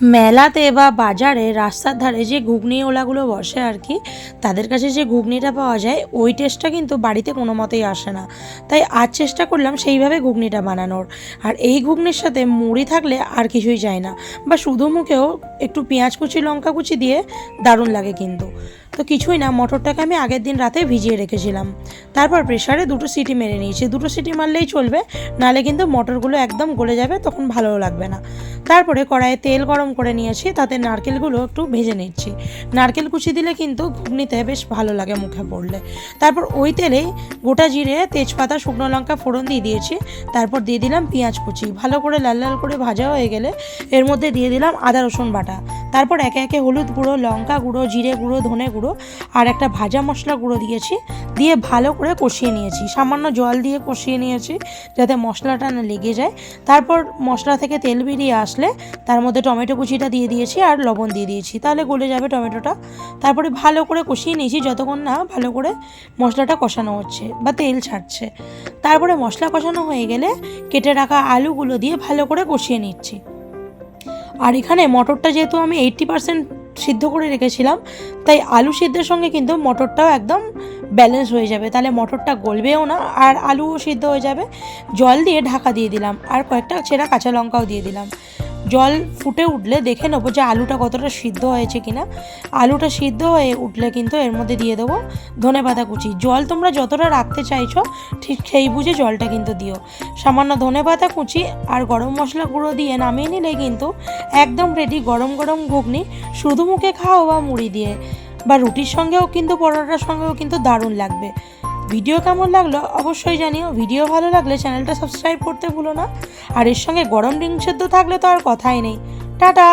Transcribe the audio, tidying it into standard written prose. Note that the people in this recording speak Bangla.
মেলাতে বা বাজারে রাস্তার ধারে যে ঘুগনিওয়ালাগুলো বসে আর কি, তাদের কাছে যে ঘুগনিটা পাওয়া যায় ওই টেস্টটা কিন্তু বাড়িতে কোনো মতেই আসে না। তাই আজ চেষ্টা করলাম সেইভাবে ঘুগনিটা বানানোর। আর এই ঘুগনির সাথে মুড়ি থাকলে আর কিছুই চাই না, বা শুধু মুখেও একটু পেঁয়াজ কুচি লঙ্কা কুচি দিয়ে দারুণ লাগে কিন্তু। তো কিছুই না, মটরটাকে আমি আগের দিন রাতে ভিজিয়ে রেখেছিলাম, তারপর প্রেসারে 2টো সিটি মেরে নিয়েছি। 2টো সিটি মারলেই চলবে, নাহলে কিন্তু মটরগুলো একদম গলে যাবে, তখন ভালোও লাগবে না। তারপরে কড়াইয়ে তেল গরম করে নিয়েছি, তাতে নারকেলগুলো একটু ভেজে নিচ্ছি। নারকেল কুচি দিলে কিন্তু ঘুগনিতে বেশ ভালো লাগে মুখে পড়লে। তারপর ওই তেলেই গোটা জিরে, তেজপাতা, শুকনো লঙ্কা ফোড়ন দিয়ে দিয়েছি। তারপর দিয়ে দিলাম পেঁয়াজ কুচি, ভালো করে লাল লাল করে ভাজা হয়ে গেলে এর মধ্যে দিয়ে দিলাম আদা রসুন বাটা। তারপর একে একে হলুদ গুঁড়ো, লঙ্কা গুঁড়ো, জিরে গুঁড়ো, ধনে গুঁড়ো আর একটা ভাজা মশলা গুঁড়ো দিয়েছি। দিয়ে ভালো করে কষিয়ে নিয়েছি, সামান্য জল দিয়ে কষিয়ে নিয়েছি যাতে মশলাটা না লেগে যায়। তারপর মশলা থেকে তেল বেরিয়ে আসলে তার মধ্যে টমেটো কুচিটা দিয়ে দিয়েছি আর লবণ দিয়ে দিয়েছি, তাহলে গলে যাবে টমেটোটা। তারপরে ভালো করে কষিয়ে নিয়েছি যতক্ষণ না ভালো করে মশলাটা কষানো হচ্ছে বা তেল ছাড়ছে। তারপরে মশলা কষানো হয়ে গেলে কেটে রাখা আলুগুলো দিয়ে ভালো করে কষিয়ে নিচ্ছি। আর এখানে মটরটা যেহেতু আমি 80% সিদ্ধ করে রেখেছিলাম, তাই আলু সিদ্ধের সঙ্গে কিন্তু মটরটাও একদম ব্যালেন্স হয়ে যাবে, তাহলে মটরটা গলবেও না আর আলুও সিদ্ধ হয়ে যাবে। জল দিয়ে ঢাকা দিয়ে দিলাম আর কয়েকটা ছেঁড়া কাঁচা লঙ্কাও দিয়ে দিলাম। জল ফুটে উঠলে দেখে নেবো যে আলুটা কতটা সিদ্ধ হয়েছে কিনা। আলুটা সিদ্ধ হয়ে উঠলে কিন্তু এর মধ্যে দিয়ে দেবো ধনেপাতা কুচি। জল তোমরা যতটা রাখতে চাইছো ঠিক সেই বুঝে জলটা কিন্তু দিও। সামান্য ধনেপাতা কুচি আর গরম মশলা গুঁড়ো দিয়ে নামিয়ে নিলে কিন্তু একদম রেডি গরম গরম ঘুগনি। শুধু মুখে খাও বা মুড়ি দিয়ে বা রুটির সঙ্গেও কিন্তু পরোটার সঙ্গেও কিন্তু দারুণ লাগবে। ভিডিও কেমন লাগলো অবশ্যই জানিও। ভিডিও ভালো লাগলে চ্যানেলটা সাবস্ক্রাইব করতে ভুলো না। আর এর সঙ্গে গরম ডিম সেদ্ধ থাকলে তো আর কথাই নেই। টাটা।